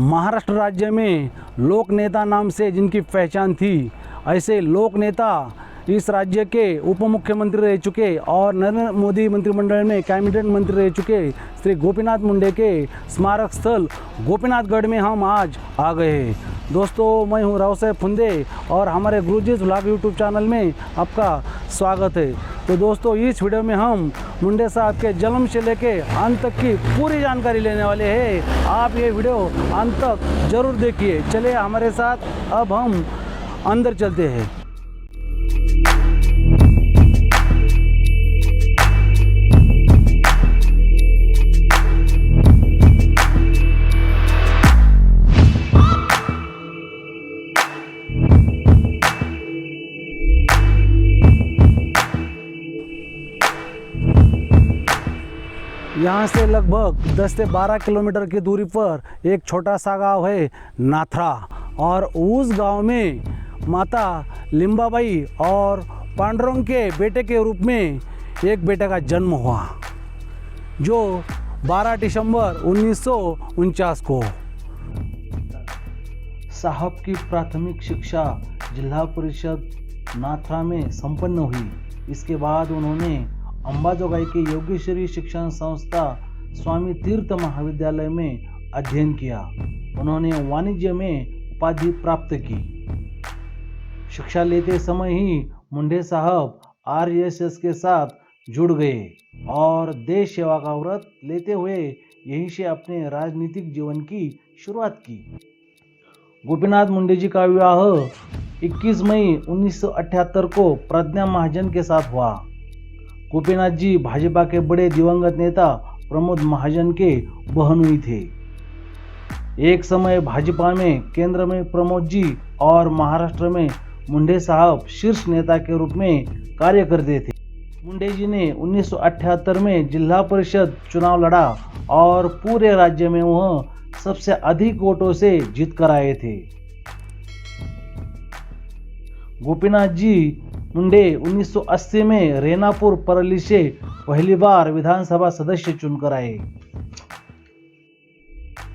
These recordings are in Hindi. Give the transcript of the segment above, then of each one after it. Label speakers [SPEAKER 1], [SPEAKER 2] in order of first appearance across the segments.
[SPEAKER 1] महाराष्ट्र राज्य में लोक नेता नाम से जिनकी पहचान थी, ऐसे लोक नेता इस राज्य के उप मुख्यमंत्री रह चुके और नरेंद्र मोदी मंत्रिमंडल में कैबिनेट मंत्री रह चुके श्री गोपीनाथ मुंडे के स्मारक स्थल गोपीनाथगढ़ में हम आज आ गए हैं। दोस्तों, मैं हूं राव साहब फुंदे और हमारे गुरुजीज व्लॉग यूट्यूब चैनल में आपका स्वागत है। तो दोस्तों, इस वीडियो में हम मुंडे साहब के जन्म से लेके अंत तक की पूरी जानकारी लेने वाले हैं। आप ये वीडियो अंत तक जरूर देखिए। चलिए हमारे साथ, अब हम अंदर चलते हैं। यहाँ से लगभग 10 से 12 किलोमीटर की दूरी पर एक छोटा सा गांव है नाथरा, और उस गांव में माता लिंबाबाई और पांडुरंग के बेटे के रूप में एक बेटे का जन्म हुआ, जो 12 दिसंबर 1949 को। साहब की प्राथमिक शिक्षा जिला परिषद नाथरा में संपन्न हुई। इसके बाद उन्होंने अंबाजोगाई के योगेश्वरी शिक्षण संस्था स्वामी तीर्थ महाविद्यालय में अध्ययन किया। उन्होंने वाणिज्य में उपाधि प्राप्त की। शिक्षा लेते समय ही मुंडे साहब आरएसएस के साथ जुड़ गए और देश सेवा का व्रत लेते हुए यहीं से अपने राजनीतिक जीवन की शुरुआत की। गोपीनाथ मुंडे जी का विवाह 21 मई 1978 को प्रज्ञा महाजन के साथ हुआ। गोपीनाथ जी भाजपा के बड़े दिवंगत नेता प्रमोद महाजन के बहनोई थे। एक समय भाजपा में केंद्र में प्रमोद जी और महाराष्ट्र में मुंडे साहब शीर्ष नेता के रूप में कार्य करते थे। मुंडे जी ने 1978 में जिला परिषद चुनाव लड़ा और पूरे राज्य में वह सबसे अधिक वोटों से जीत कर आए थे। गोपीनाथ जी मुंडे 1980 में रेनापुर परली से पहली बार विधानसभा सदस्य चुनकर आए।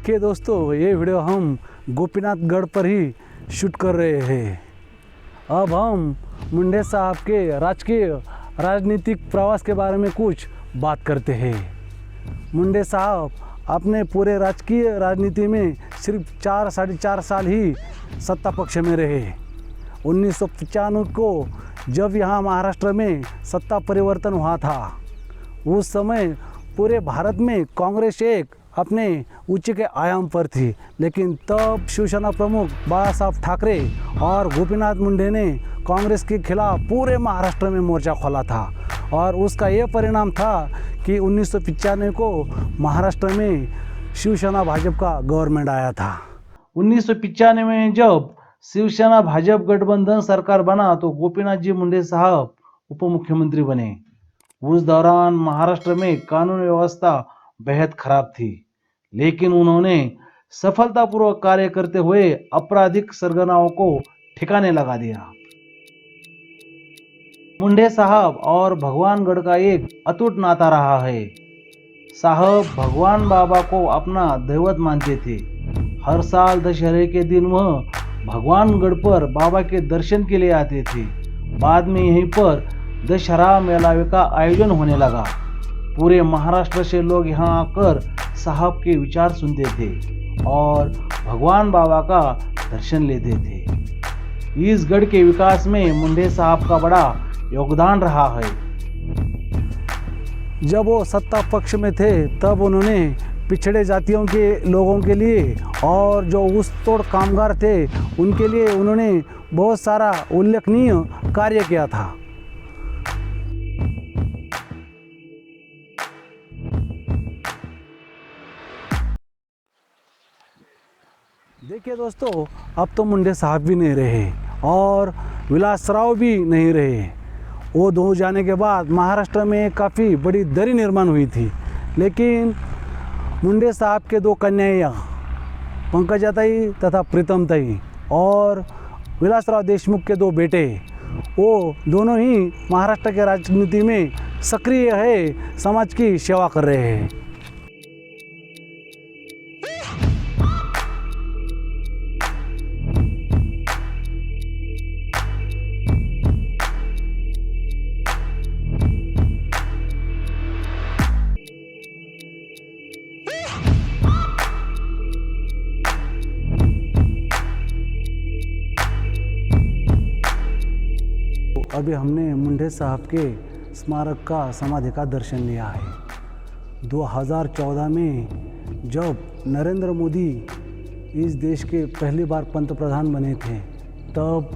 [SPEAKER 1] के दोस्तों, ये वीडियो हम गोपीनाथगढ़ पर ही शूट कर रहे हैं। अब हम मुंडे साहब के राजकीय राजनीतिक प्रवास के बारे में कुछ बात करते हैं। मुंडे साहब अपने पूरे राजकीय राजनीति में सिर्फ 4-4.5 साल ही सत्ता पक्ष में रहे। 1995 को जब यहाँ महाराष्ट्र में सत्ता परिवर्तन हुआ था, उस समय पूरे भारत में कांग्रेस एक अपने उच्च के आयाम पर थी, लेकिन तब शिवसेना प्रमुख बाला साहब ठाकरे और गोपीनाथ मुंडे ने कांग्रेस के खिलाफ पूरे महाराष्ट्र में मोर्चा खोला था, और उसका ये परिणाम था कि 1995 को महाराष्ट्र में शिवसेना भाजपा का गवर्नमेंट आया था। 1995 में जब शिवसेना भाजपा गठबंधन सरकार बना तो गोपीनाथ जी मुंडे साहब उप मुख्यमंत्री बने। उस दौरान महाराष्ट्र में कानून व्यवस्था बेहद खराब थी, लेकिन उन्होंने सफलतापूर्वक कार्य करते हुए आपराधिक सरगनाओं को ठिकाने लगा दिया। मुंडे साहब और भगवानगढ़ का एक अटूट नाता रहा है। साहब भगवान बाबा को अपना दैवत मानते थे। हर साल दशहरे के दिन वह भगवानगढ़ पर बाबा के दर्शन के लिए आते थे। बाद में यहीं पर दशहरा मेलावे का आयोजन होने लगा। पूरे महाराष्ट्र से लोग यहाँ आकर साहब के विचार सुनते थे और भगवान बाबा का दर्शन लेते थे। इस गढ़ के विकास में मुंडे साहब का बड़ा योगदान रहा है। जब वो सत्ता पक्ष में थे तब उन्होंने पिछड़े जातियों के लोगों के लिए और जो उस तोड़ कामगार थे उनके लिए उन्होंने बहुत सारा उल्लेखनीय कार्य किया था। देखिए दोस्तों, अब तो मुंडे साहब भी नहीं रहे और विलासराव भी नहीं रहे। वो दो जाने के बाद महाराष्ट्र में काफ़ी बड़ी दरी निर्माण हुई थी, लेकिन मुंडे साहब के दो कन्याएं पंकजाताई तथा प्रीतमताई और विलासराव देशमुख के दो बेटे, वो दोनों ही महाराष्ट्र के राजनीति में सक्रिय है, समाज की सेवा कर रहे हैं। अभी हमने मुंडे साहब के स्मारक का समाधि का दर्शन लिया है। 2014 में जब नरेंद्र मोदी इस देश के पहली बार पंतप्रधान बने थे, तब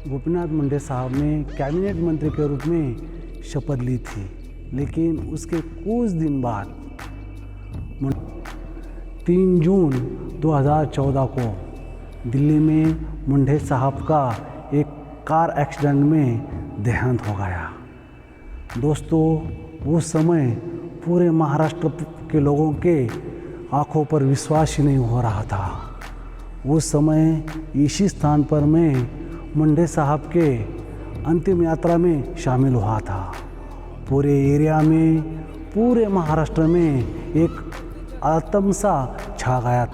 [SPEAKER 1] गोपीनाथ मुंडे साहब ने कैबिनेट मंत्री के रूप में शपथ ली थी। लेकिन उसके कुछ दिन बाद 3 जून 2014 को दिल्ली में मुंडे साहब का एक कार एक्सीडेंट में देहांत हो गया। दोस्तों, उस समय पूरे महाराष्ट्र के लोगों के आंखों पर विश्वास ही नहीं हो रहा था। उस समय इसी स्थान पर मैं मुंडे साहब के अंतिम यात्रा में शामिल हुआ था। पूरे एरिया में, पूरे महाराष्ट्र में एक आतंक सा छा गया।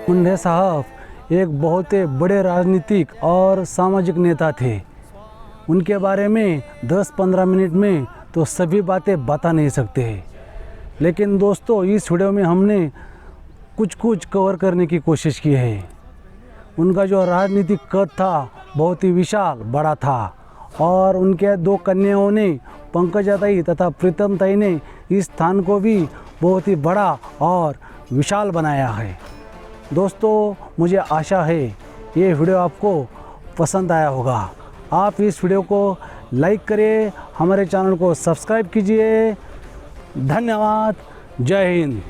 [SPEAKER 1] मुंडे साहब एक बहुत बड़े राजनीतिक और सामाजिक नेता थे। उनके बारे में 10-15 मिनट में तो सभी बातें बता नहीं सकते, लेकिन दोस्तों इस वीडियो में हमने कुछ कवर करने की कोशिश की है। उनका जो राजनीतिक कद था बहुत ही विशाल बड़ा था, और उनके 2 कन्याओं ने, पंकजाताई तथा प्रीतमताई ने, इस स्थान को भी बहुत ही बड़ा और विशाल बनाया है। दोस्तों, मुझे आशा है ये वीडियो आपको पसंद आया होगा। आप इस वीडियो को लाइक करिए, हमारे चैनल को सब्सक्राइब कीजिए। धन्यवाद। जय हिंद।